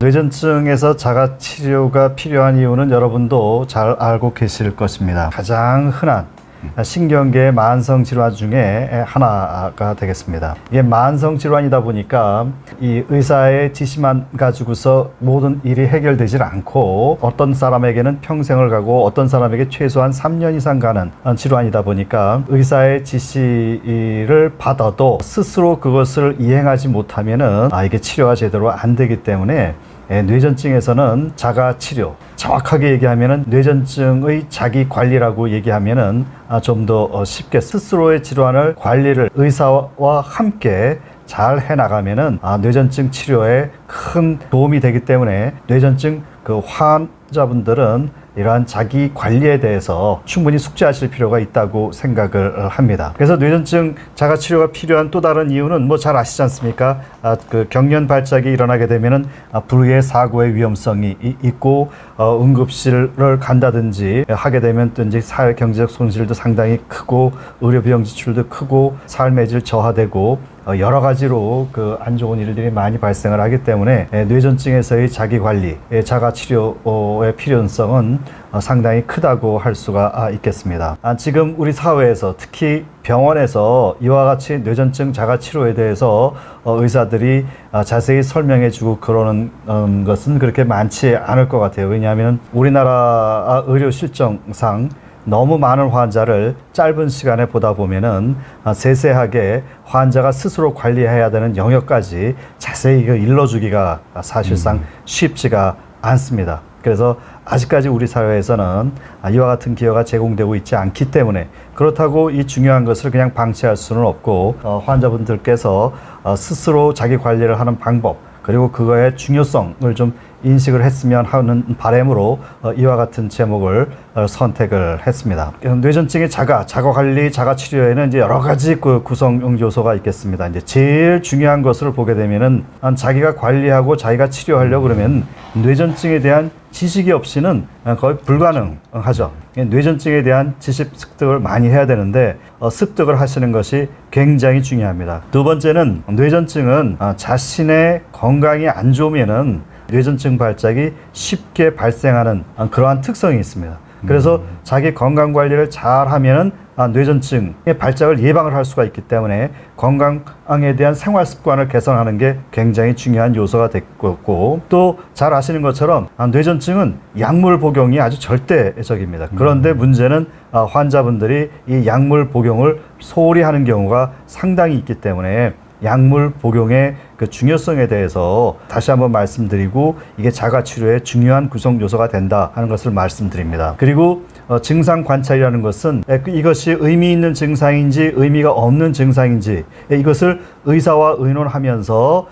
뇌전증에서 자가치료가 필요한 이유는 여러분도 잘 알고 계실 것입니다. 가장 흔한 신경계의 만성질환 중에 하나가 되겠습니다. 이게 만성질환이다 보니까 이 의사의 지시만 가지고서 모든 일이 해결되질 않고 어떤 사람에게는 평생을 가고 어떤 사람에게 최소한 3년 이상 가는 질환이다 보니까 의사의 지시를 받아도 스스로 그것을 이행하지 못하면은 이게 치료가 제대로 안 되기 때문에 뇌전증에서는 자가치료, 정확하게 얘기하면은 뇌전증의 자기관리라고 얘기하면은 좀 더 쉽게 스스로의 질환을 관리를 의사와 함께 잘 해나가면은 뇌전증 치료에 큰 도움이 되기 때문에 뇌전증 환자분들은 이러한 자기 관리에 대해서 충분히 숙지하실 필요가 있다고 생각을 합니다. 그래서 뇌전증 자가치료가 필요한 또 다른 이유는 잘 아시지 않습니까? 그 경련 발작이 일어나게 되면은 불의의 사고의 위험성이 있고 응급실을 간다든지 하게 되면 또 이제 사회 경제적 손실도 상당히 크고 의료 비용 지출도 크고 삶의 질 저하되고 여러 가지로 안 좋은 일들이 많이 발생을 하기 때문에 뇌전증에서의 자기 관리, 자가치료의 필요성은 상당히 크다고 할 수가 있겠습니다. 지금 우리 사회에서 특히 병원에서 이와 같이 뇌전증 자가치료에 대해서 의사들이 자세히 설명해주고 그러는 것은 그렇게 많지 않을 것 같아요. 왜냐하면 우리나라 의료 실정상 너무 많은 환자를 짧은 시간에 보다 보면은 세세하게 환자가 스스로 관리해야 되는 영역까지 자세히 일러주기가 사실상 쉽지가 않습니다. 그래서 아직까지 우리 사회에서는 이와 같은 기여가 제공되고 있지 않기 때문에 그렇다고 이 중요한 것을 그냥 방치할 수는 없고 환자분들께서 스스로 자기 관리를 하는 방법 그리고 그거의 중요성을 좀 인식을 했으면 하는 바람으로 이와 같은 제목을 선택을 했습니다. 뇌전증의 자가관리, 자가치료에는 이제 여러 가지 구성 요소가 있겠습니다. 이제 제일 중요한 것을 보게 되면은 자기가 관리하고 자기가 치료하려고 그러면 뇌전증에 대한 지식이 없이는 거의 불가능하죠. 뇌전증에 대한 지식 습득을 많이 해야 되는데 습득을 하시는 것이 굉장히 중요합니다. 두 번째는 뇌전증은 자신의 건강이 안 좋으면은 뇌전증 발작이 쉽게 발생하는 그러한 특성이 있습니다. 그래서 자기 건강 관리를 잘 하면은 뇌전증의 발작을 예방을 할 수가 있기 때문에 건강에 대한 생활 습관을 개선하는 게 굉장히 중요한 요소가 됐고 또 잘 아시는 것처럼 뇌전증은 약물 복용이 아주 절대적입니다. 그런데 문제는 환자분들이 이 약물 복용을 소홀히 하는 경우가 상당히 있기 때문에 약물 복용의 그 중요성에 대해서 다시 한번 말씀드리고 이게 자가치료의 중요한 구성 요소가 된다 하는 것을 말씀드립니다. 그리고 증상 관찰이라는 것은 이것이 의미 있는 증상인지 의미가 없는 증상인지 이것을 의사와 의논하면서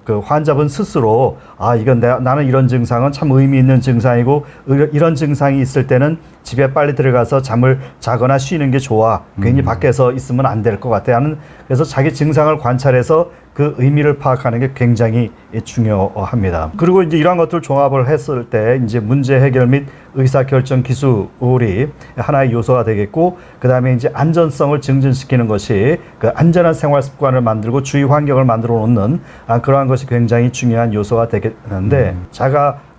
그 환자분 스스로 이건 나는 이런 증상은 참 의미 있는 증상이고 이런 증상이 있을 때는 집에 빨리 들어가서 잠을 자거나 쉬는 게 좋아. 괜히 밖에서 있으면 안 될 것 같아 하는 그래서 자기 증상을 관찰해서 그 의미를 파악하는 게 굉장히 중요합니다. 그리고 이제 이러한 것들을 종합을 했을 때 이제 문제 해결 및 의사 결정 기술이 하나의 요소가 되겠고 그 다음에 이제 안전성을 증진시키는 것이 그 안전한 생활 습관을 만들고 주위 환경을 만들어 놓는 그러한 것이 굉장히 중요한 요소가 되겠는데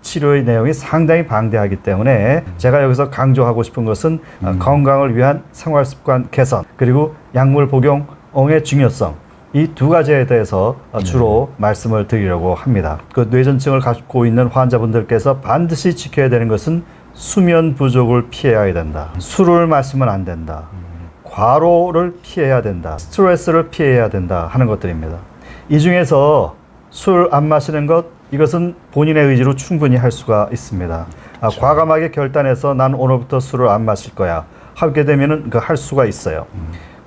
치료의 내용이 상당히 방대하기 때문에 제가 여기서 강조하고 싶은 것은 건강을 위한 생활 습관 개선 그리고 약물 복용의 중요성 이 두 가지에 대해서 주로 말씀을 드리려고 합니다. 그 뇌전증을 갖고 있는 환자분들께서 반드시 지켜야 되는 것은 수면 부족을 피해야 된다. 술을 마시면 안 된다. 과로를 피해야 된다. 스트레스를 피해야 된다 하는 것들입니다. 이 중에서 술 안 마시는 것 이것은 본인의 의지로 충분히 할 수가 있습니다. 과감하게 결단해서 난 오늘부터 술을 안 마실 거야 하게 되면은 할 수가 있어요.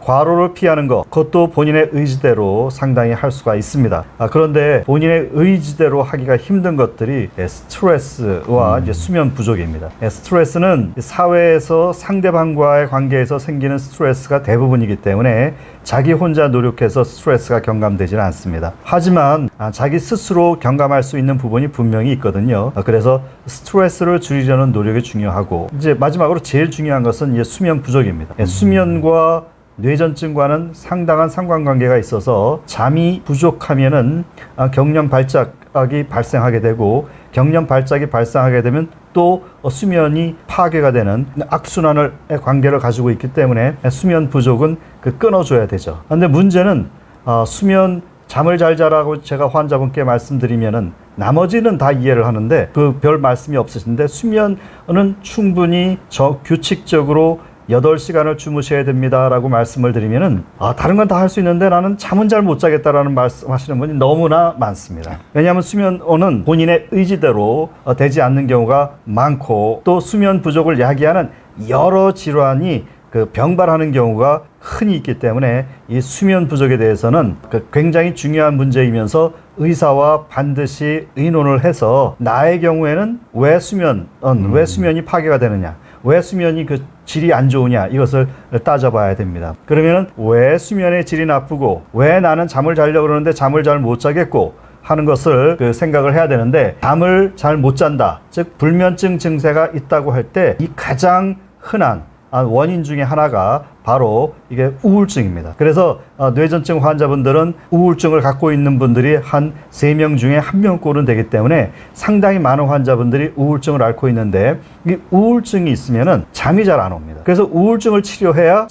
과로를 피하는 것 그것도 본인의 의지대로 상당히 할 수가 있습니다. 그런데 본인의 의지대로 하기가 힘든 것들이 스트레스와 이제 수면 부족입니다. 스트레스는 사회에서 상대방과의 관계에서 생기는 스트레스가 대부분이기 때문에 자기 혼자 노력해서 스트레스가 경감되지는 않습니다. 하지만 자기 스스로 경감할 수 있는 부분이 분명히 있거든요. 그래서 스트레스를 줄이려는 노력이 중요하고 이제 마지막으로 제일 중요한 것은 이제 수면 부족입니다. 수면과 뇌전증과는 상당한 상관관계가 있어서 잠이 부족하면은 경련 발작이 발생하게 되고 경련 발작이 발생하게 되면 또 수면이 파괴가 되는 악순환의 관계를 가지고 있기 때문에 수면 부족은 끊어줘야 되죠. 그런데 문제는 수면 잠을 잘 자라고 제가 환자분께 말씀드리면은 나머지는 다 이해를 하는데 그 별 말씀이 없으신데 수면은 충분히 규칙적으로 8시간을 주무셔야 됩니다라고 말씀을 드리면은 다른 건 다 할 수 있는데 나는 잠은 잘 못 자겠다라는 말씀하시는 분이 너무나 많습니다. 왜냐하면 수면은 본인의 의지대로 되지 않는 경우가 많고 또 수면 부족을 야기하는 여러 질환이 병발하는 경우가 흔히 있기 때문에 이 수면 부족에 대해서는 굉장히 중요한 문제이면서 의사와 반드시 의논을 해서 나의 경우에는 왜 수면이 파괴가 되느냐, 왜 수면이 질이 안 좋으냐 이것을 따져봐야 됩니다. 그러면은 왜 수면의 질이 나쁘고 왜 나는 잠을 자려고 그러는데 잠을 잘 못 자겠고 하는 것을 생각을 해야 되는데 잠을 잘 못 잔다, 즉 불면증 증세가 있다고 할 때 이 가장 흔한 원인 중에 하나가 바로 이게 우울증입니다. 그래서 뇌전증 환자분들은 우울증을 갖고 있는 분들이 한 3명 중에 1명꼴은 되기 때문에 상당히 많은 환자분들이 우울증을 앓고 있는데 이 우울증이 있으면은 잠이 잘 안 옵니다. 그래서 우울증을 치료해야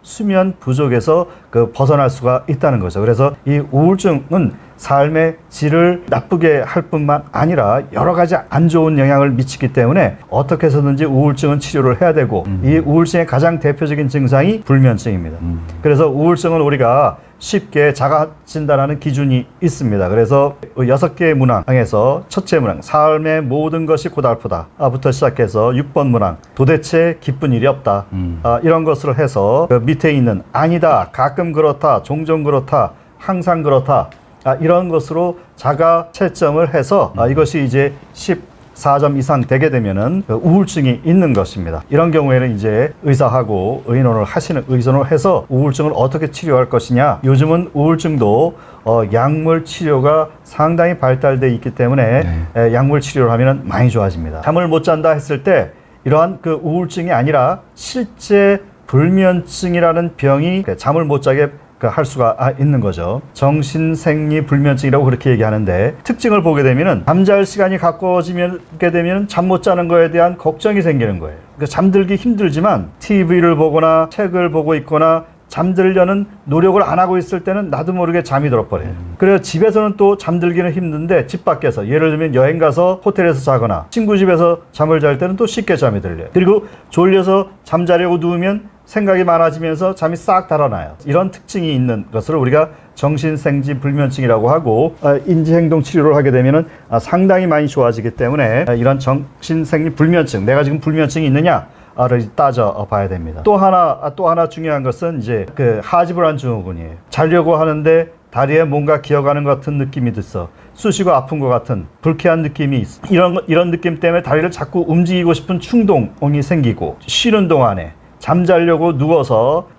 수면 부족에서 벗어날 수가 있다는 거죠. 그래서 이 우울증은 삶의 질을 나쁘게 할 뿐만 아니라 여러 가지 안 좋은 영향을 미치기 때문에 어떻게 해서든지 우울증은 치료를 해야 되고 이 우울증의 가장 대표적인 증상이 불면증입니다. 그래서 우울증은 우리가 쉽게 자가 진단하는 기준이 있습니다. 그래서 6개의 문항에서 첫째 문항, 삶의 모든 것이 고달프다 부터 시작해서 6번 문항, 도대체 기쁜 일이 없다. 이런 것으로 해서 밑에 있는 아니다, 가끔 그렇다, 종종 그렇다, 항상 그렇다, 이런 것으로 자가 채점을 해서 이것이 이제 14점 이상 되게 되면은 우울증이 있는 것입니다. 이런 경우에는 이제 의사하고 의논을 해서 우울증을 어떻게 치료할 것이냐. 요즘은 우울증도 약물 치료가 상당히 발달돼 있기 때문에 약물 치료를 하면은 많이 좋아집니다. 잠을 못 잔다 했을 때 이러한 우울증이 아니라 실제 불면증이라는 병이 잠을 못 자게 할 수가 있는 거죠. 정신생리 불면증이라고 그렇게 얘기하는데 특징을 보게 되면은 잠잘 시간이 가까워지게 되면 잠 못 자는 거에 대한 걱정이 생기는 거예요. 잠들기 힘들지만 TV를 보거나 책을 보고 있거나 잠들려는 노력을 안 하고 있을 때는 나도 모르게 잠이 들어버려요. 그래서 집에서는 또 잠들기는 힘든데 집 밖에서 예를 들면 여행 가서 호텔에서 자거나 친구 집에서 잠을 잘 때는 또 쉽게 잠이 들려요. 그리고 졸려서 잠자려고 누우면 생각이 많아지면서 잠이 싹 달아나요. 이런 특징이 있는 것을 우리가 정신생지 불면증이라고 하고 인지행동 치료를 하게 되면 상당히 많이 좋아지기 때문에 이런 정신생리 불면증, 내가 지금 불면증이 있느냐 를 따져봐야 됩니다. 또 하나 중요한 것은 이제 하지불안 증후군이에요. 자려고 하는데 다리에 뭔가 기어가는 것 같은 느낌이 들어 쑤시고 아픈 것 같은 불쾌한 느낌이 있어. 이런 느낌 때문에 다리를 자꾸 움직이고 싶은 충동이 생기고 쉬는 동안에 잠자려고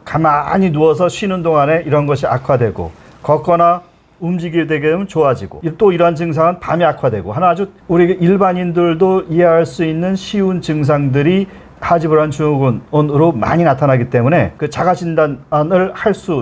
가만히 누워서 쉬는 동안에 이런 것이 악화되고 걷거나 움직이게 되면 좋아지고 또 이러한 증상은 밤에 악화되고 아주 우리 일반인들도 이해할 수 있는 쉬운 증상들이 하지불안 증후군으로 많이 나타나기 때문에 자가 진단을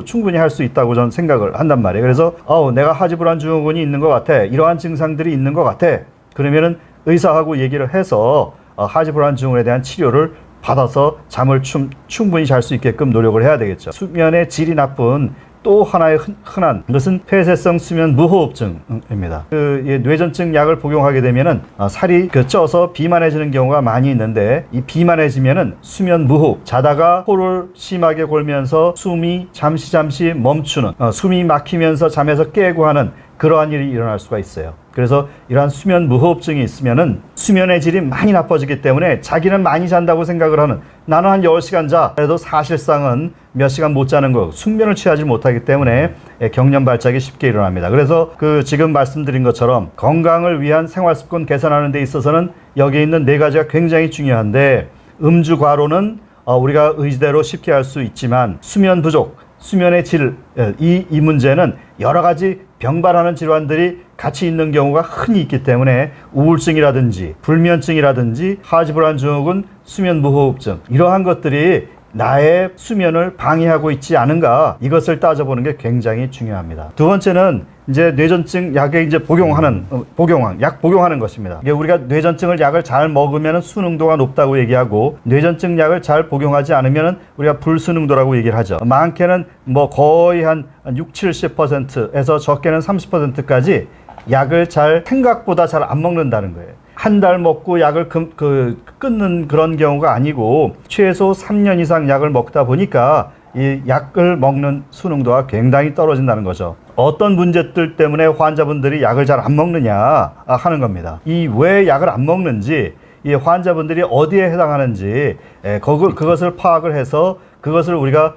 충분히 할 수 있다고 저는 생각을 한단 말이에요. 그래서 내가 하지불안 증후군이 있는 것 같아, 이러한 증상들이 있는 것 같아, 그러면은 의사하고 얘기를 해서 하지불안 증후군에 대한 치료를 받아서 잠을 충분히 잘 수 있게끔 노력을 해야 되겠죠. 수면의 질이 나쁜 또 하나의 흔한 것은 폐쇄성 수면 무호흡증입니다. 뇌전증 약을 복용하게 되면은 살이 쪄서 비만해지는 경우가 많이 있는데 이 비만해지면은 수면 무호흡, 자다가 코를 심하게 골면서 숨이 잠시 멈추는, 숨이 막히면서 잠에서 깨고 하는 그러한 일이 일어날 수가 있어요. 그래서 이러한 수면 무호흡증이 있으면은 수면의 질이 많이 나빠지기 때문에 자기는 많이 잔다고 생각을 하는, 나는 한 10시간 자, 그래도 사실상은 몇 시간 못 자는 거, 숙면을 취하지 못하기 때문에 경련 발작이 쉽게 일어납니다. 그래서 지금 말씀드린 것처럼 건강을 위한 생활습관 개선하는 데 있어서는 여기 있는 4가지가 굉장히 중요한데, 음주 과로는 우리가 의지대로 쉽게 할 수 있지만 수면 부족, 수면의 질, 이 문제는 여러 가지 병발하는 질환들이 같이 있는 경우가 흔히 있기 때문에 우울증이라든지 불면증이라든지 하지불안 증후군, 수면 무호흡증, 이러한 것들이 나의 수면을 방해하고 있지 않은가, 이것을 따져보는 게 굉장히 중요합니다. 두 번째는 이제 뇌전증 약에 이제 약 복용하는 것입니다. 이게 우리가 뇌전증을 약을 잘 먹으면 수능도가 높다고 얘기하고, 뇌전증 약을 잘 복용하지 않으면 우리가 불수능도라고 얘기를 하죠. 많게는 뭐 거의 한 60-70%에서 적게는 30%까지 약을 생각보다 잘 안 먹는다는 거예요. 한 달 먹고 약을 끊는 그런 경우가 아니고, 최소 3년 이상 약을 먹다 보니까 이 약을 먹는 수능도가 굉장히 떨어진다는 거죠. 어떤 문제들 때문에 환자분들이 약을 잘 안 먹느냐 하는 겁니다. 이 왜 약을 안 먹는지, 이 환자분들이 어디에 해당하는지 그것을 파악을 해서 그것을 우리가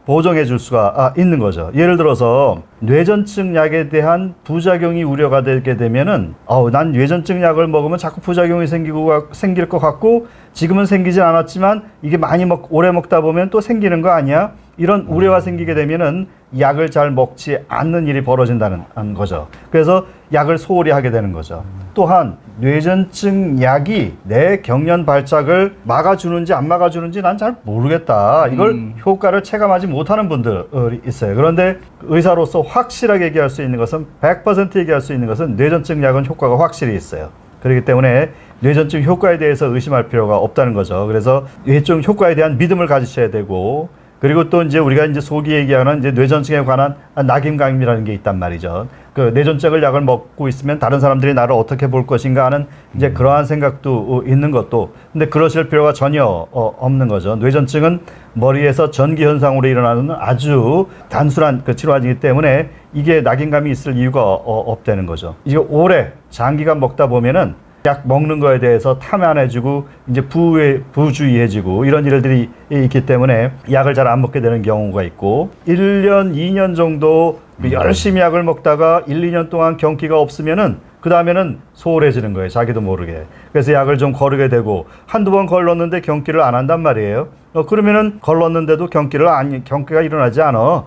보정해 줄 수가 있는 거죠. 예를 들어서 뇌전증 약에 대한 부작용이 우려가 되게 되면은 난 뇌전증 약을 먹으면 자꾸 부작용이 생길 것 같고, 지금은 생기진 않았지만 이게 오래 먹다 보면 또 생기는 거 아니야? 이런 우려가 생기게 되면은 약을 잘 먹지 않는 일이 벌어진다는 거죠. 그래서 약을 소홀히 하게 되는 거죠. 또한 뇌전증 약이 내 경련 발작을 막아주는지 안 막아주는지 난 잘 모르겠다, 이걸 효과를 체감하지 못하는 분들이 있어요. 그런데 의사로서 확실하게 얘기할 수 있는 것은, 100% 얘기할 수 있는 것은, 뇌전증 약은 효과가 확실히 있어요. 그렇기 때문에 뇌전증 효과에 대해서 의심할 필요가 없다는 거죠. 그래서 뇌전증 효과에 대한 믿음을 가지셔야 되고, 그리고 또 이제 우리가 이제 소위 얘기하는 이제 뇌전증에 관한 낙인감이라는 게 있단 말이죠. 그 뇌전증을 약을 먹고 있으면 다른 사람들이 나를 어떻게 볼 것인가 하는 이제 그러한 생각도 있는 것도, 근데 그러실 필요가 전혀 없는 거죠. 뇌전증은 머리에서 전기 현상으로 일어나는 아주 단순한 질환이기 때문에 이게 낙인감이 있을 이유가 없다는 거죠. 이게 오래 장기간 먹다 보면은 약 먹는 거에 대해서 탐안해지고 이제 부주의해지고 이런 일들이 있기 때문에 약을 잘 안 먹게 되는 경우가 있고, 1년, 2년 정도 열심히 약을 먹다가 1, 2년 동안 경기가 없으면은 그 다음에는 소홀해지는 거예요. 자기도 모르게. 그래서 약을 좀 거르게 되고, 한두 번 걸렀는데 경기를 안 한단 말이에요. 그러면은 걸렀는데도 경기가 일어나지 않아.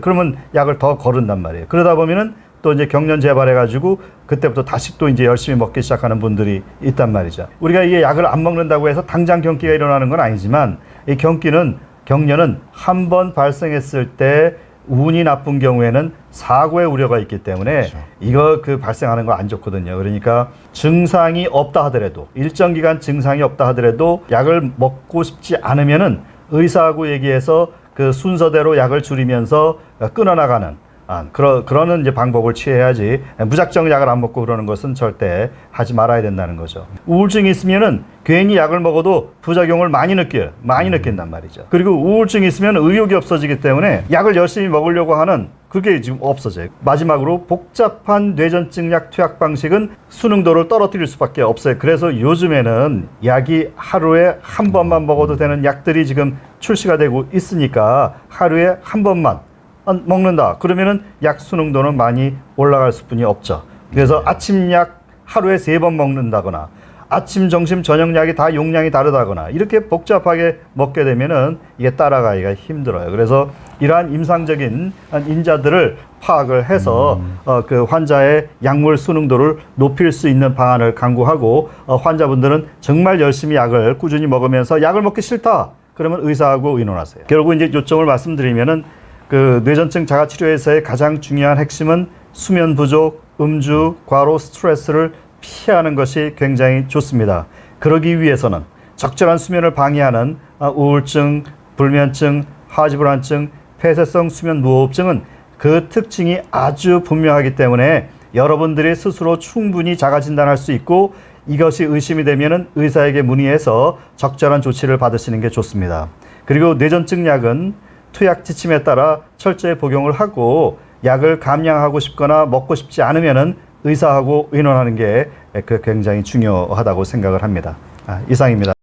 그러면 약을 더 거른단 말이에요. 그러다 보면은 또 이제 경련 재발해가지고 그때부터 다시 또 이제 열심히 먹기 시작하는 분들이 있단 말이죠. 우리가 이게 약을 안 먹는다고 해서 당장 경기가 일어나는 건 아니지만, 이 경련은 한 번 발생했을 때 운이 나쁜 경우에는 사고의 우려가 있기 때문에 그렇죠. 발생하는 거 안 좋거든요. 그러니까 증상이 없다 하더라도, 일정 기간 증상이 없다 하더라도 약을 먹고 싶지 않으면은 의사하고 얘기해서 그 순서대로 약을 줄이면서 끊어나가는 그러는 이제 방법을 취해야지, 무작정 약을 안 먹고 그러는 것은 절대 하지 말아야 된다는 거죠. 우울증이 있으면은 괜히 약을 먹어도 부작용을 많이 느낀단 말이죠. 그리고 우울증이 있으면 의욕이 없어지기 때문에 약을 열심히 먹으려고 하는 그게 지금 없어져요. 마지막으로 복잡한 뇌전증 약 투약 방식은 수능도를 떨어뜨릴 수밖에 없어요. 그래서 요즘에는 약이 하루에 한 번만 먹어도 되는 약들이 지금 출시가 되고 있으니까, 하루에 한 번만 먹는다 그러면은 약 수능도는 많이 올라갈 수뿐이 없죠. 그래서 아침 약 하루에 3번 먹는다거나, 아침, 점심, 저녁 약이 다 용량이 다르다거나, 이렇게 복잡하게 먹게 되면은 이게 따라가기가 힘들어요. 그래서 이러한 임상적인 인자들을 파악을 해서 그 환자의 약물 수능도를 높일 수 있는 방안을 강구하고, 환자분들은 정말 열심히 약을 꾸준히 먹으면서 약을 먹기 싫다 그러면 의사하고 의논하세요. 결국 이제 요점을 말씀드리면은, 뇌전증 자가치료에서의 가장 중요한 핵심은 수면 부족, 음주, 과로, 스트레스를 피하는 것이 굉장히 좋습니다. 그러기 위해서는 적절한 수면을 방해하는 우울증, 불면증, 하지불안증, 폐쇄성 수면 무호흡증은 그 특징이 아주 분명하기 때문에 여러분들이 스스로 충분히 자가 진단할 수 있고, 이것이 의심이 되면은 의사에게 문의해서 적절한 조치를 받으시는 게 좋습니다. 그리고 뇌전증 약은 투약 지침에 따라 철저히 복용을 하고, 약을 감량하고 싶거나 먹고 싶지 않으면은 의사하고 의논하는 게 굉장히 중요하다고 생각을 합니다. 이상입니다.